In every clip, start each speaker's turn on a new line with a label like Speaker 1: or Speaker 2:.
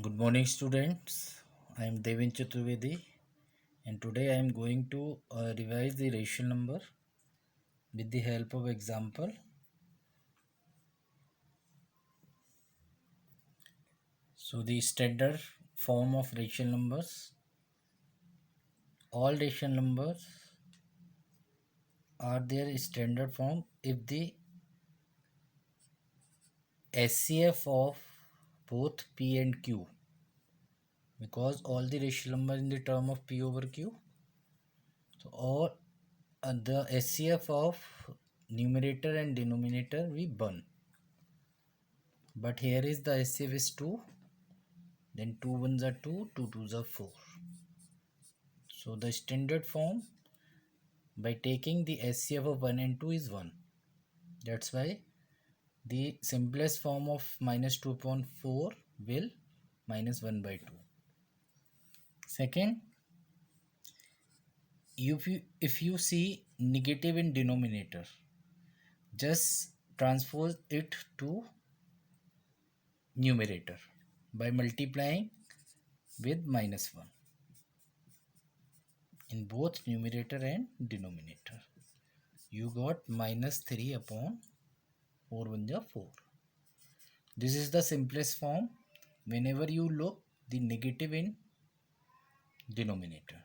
Speaker 1: Good morning, students. I am Devin Chaturvedi, and today I am going to revise the rational number with the help of example. So, the standard form of rational numbers. All rational numbers are their standard form if the SCF of both P and Q, because all the rational number in the term of P over Q. So, all the SCF of numerator and denominator we burn. But here is the SCF is 2, then 2 ones are 2, 2 twos are 4. So the standard form by taking the SCF of 1 and 2 is 1. That's why the simplest form of minus 2 upon 4 will minus 1 by 2. Second, if you see negative in denominator, just transpose it to numerator by multiplying with minus 1 in both numerator and denominator. You got minus 3 upon 4 1 ja 4. This is the simplest form whenever you look the negative in denominator.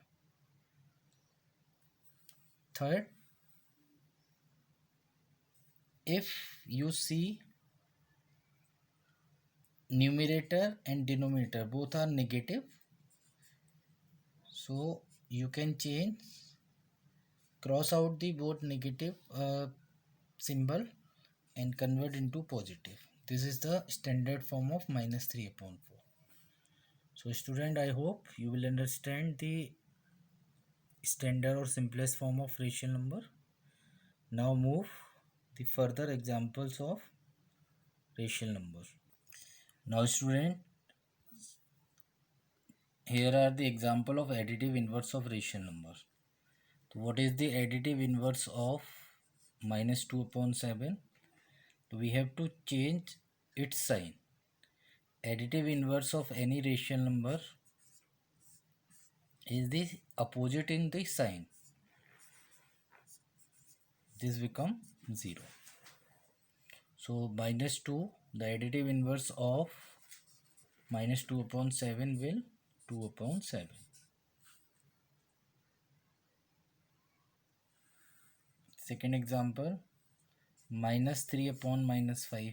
Speaker 1: Third, if you see numerator and denominator both are negative, so you can change, cross out the both negative symbol and convert into positive. This is the standard form of minus 3 upon 4. So student, I hope you will understand the standard or simplest form of rational number. Now move the further examples of rational number. Now student, here are the example of additive inverse of rational number. So what is the additive inverse of minus 2 upon 7? So we have to change its sign. Additive inverse of any rational number is the opposite in the sign. This become 0. So minus 2, the additive inverse of minus 2 upon 7 will 2 upon 7. Second example, minus 3 upon minus 5.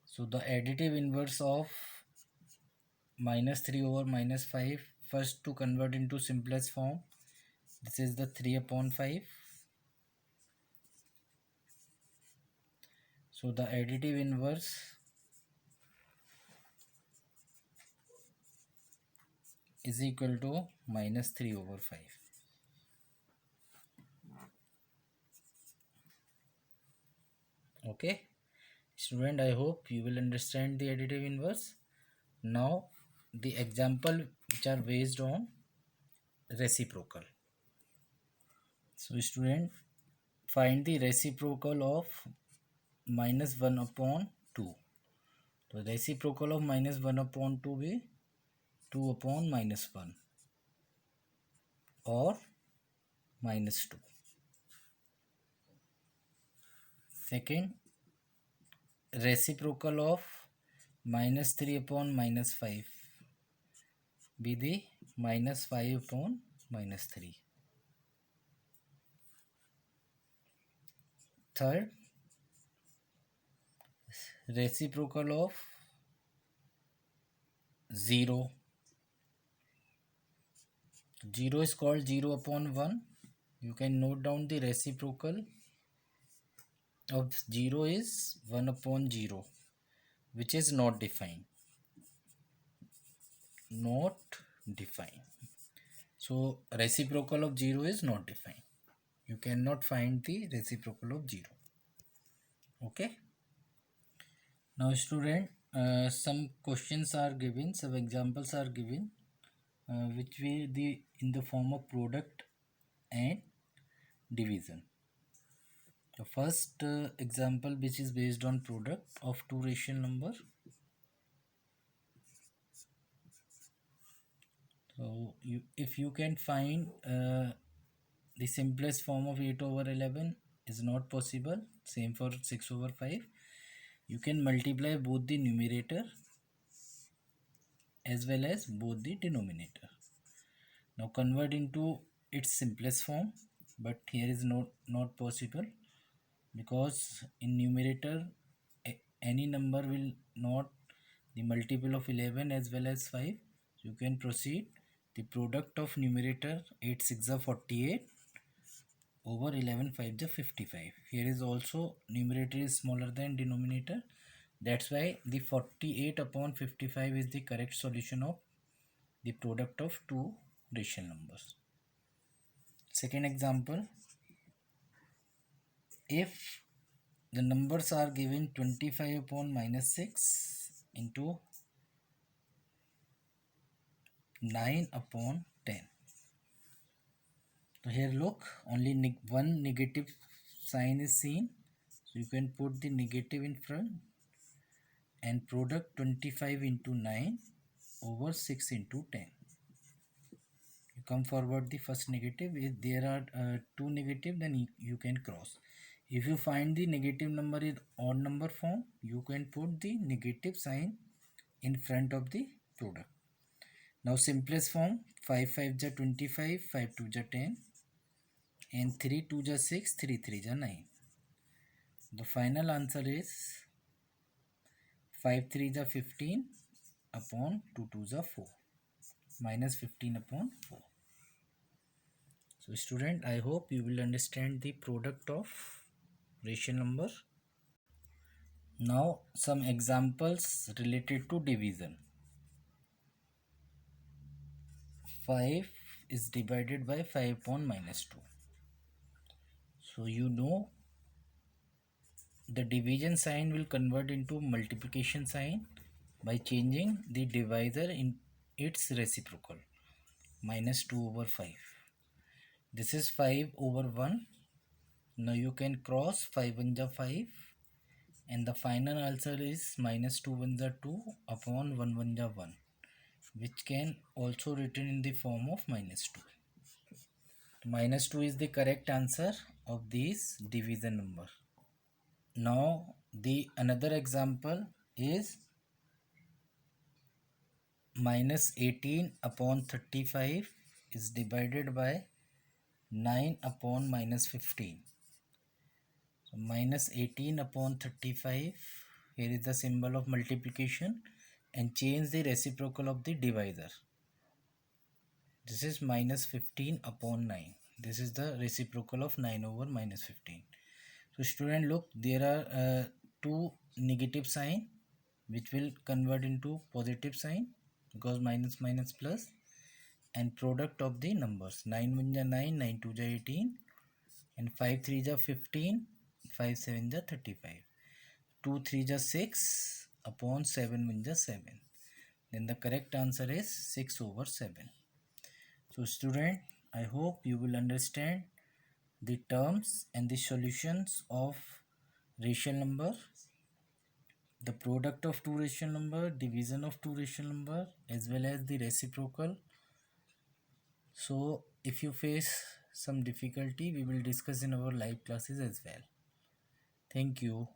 Speaker 1: So the additive inverse of minus 3 over minus 5, first to convert into simplest form, this is the 3 upon 5. So the additive inverse is equal to minus 3 over 5. Okay, student, I hope you will understand the additive inverse. Now the example which are based on reciprocal. So student, find the reciprocal of minus 1 upon 2. So reciprocal of minus 1 upon 2 be 2 upon minus 1 or minus 2. Second, reciprocal of minus 3 upon minus 5 be the minus 5 upon minus 3. Third, reciprocal of 0. 0 is called 0 upon 1. You can note down the reciprocal of 0 is 1 upon 0, which is not defined. Not defined. So reciprocal of 0 is not defined. You cannot find the reciprocal of 0. Okay. Now student, some questions are given, some examples are given, which will be in the form of product and division. The first example, which is based on product of two rational number. So if you can find the simplest form of 8 over 11 is not possible, same for 6 over 5. You can multiply both the numerator as well as both the denominator. Now convert into its simplest form, but here is not possible, because in numerator any number will not the multiple of 11 as well as 5. So you can proceed. The product of numerator 8 6 are 48 over 11 5 is 55. Here is also numerator is smaller than denominator. That's why the 48 upon 55 is the correct solution of the product of two rational numbers. Second example, if the numbers are given 25 upon minus 6 into 9 upon 10. So here look, only one negative sign is seen. So you can put the negative in front, and product 25 into 9 over 6 into 10. You come forward the first negative. If there are two negative, then you can cross. If you find the negative number in odd number form, you can put the negative sign in front of the product. Now simplest form, 5 5 is 25, 5 2 is 10, and 3 2 is 6, 3 3 is 9. The final answer is 5 3 is 15 upon 2 2 is 4, minus 15 upon 4. So student, I hope you will understand the product of rational number. Now some examples related to division. 5 is divided by 5 upon minus 2. So you know the division sign will convert into multiplication sign by changing the divisor in its reciprocal, minus 2 over 5. This is 5 over 1. Now you can cross 5 1 is 5, and the final answer is minus 2 1 is 2 upon 1 1 is 1, which can also written in the form of minus 2. Minus 2 is the correct answer of this division number. Now the another example is minus 18 upon 35 is divided by 9 upon minus 15. So minus 18 upon 35, here is the symbol of multiplication, and change the reciprocal of the divisor. This is minus 15 upon 9. This is the reciprocal of 9 over minus 15. So student, look, there are two negative sign which will convert into positive sign, because minus minus plus, and product of the numbers 9 1 is 9, 9 2 is 18, and 5 3 is 15, 5 7 is 35, 2 3 is 6 upon 7 1 is 7. Then the correct answer is 6 over 7. So student, I hope you will understand the terms and the solutions of rational number, the product of two rational number, division of two rational number, as well as the reciprocal. So if you face some difficulty, we will discuss in our live classes as well. Thank you.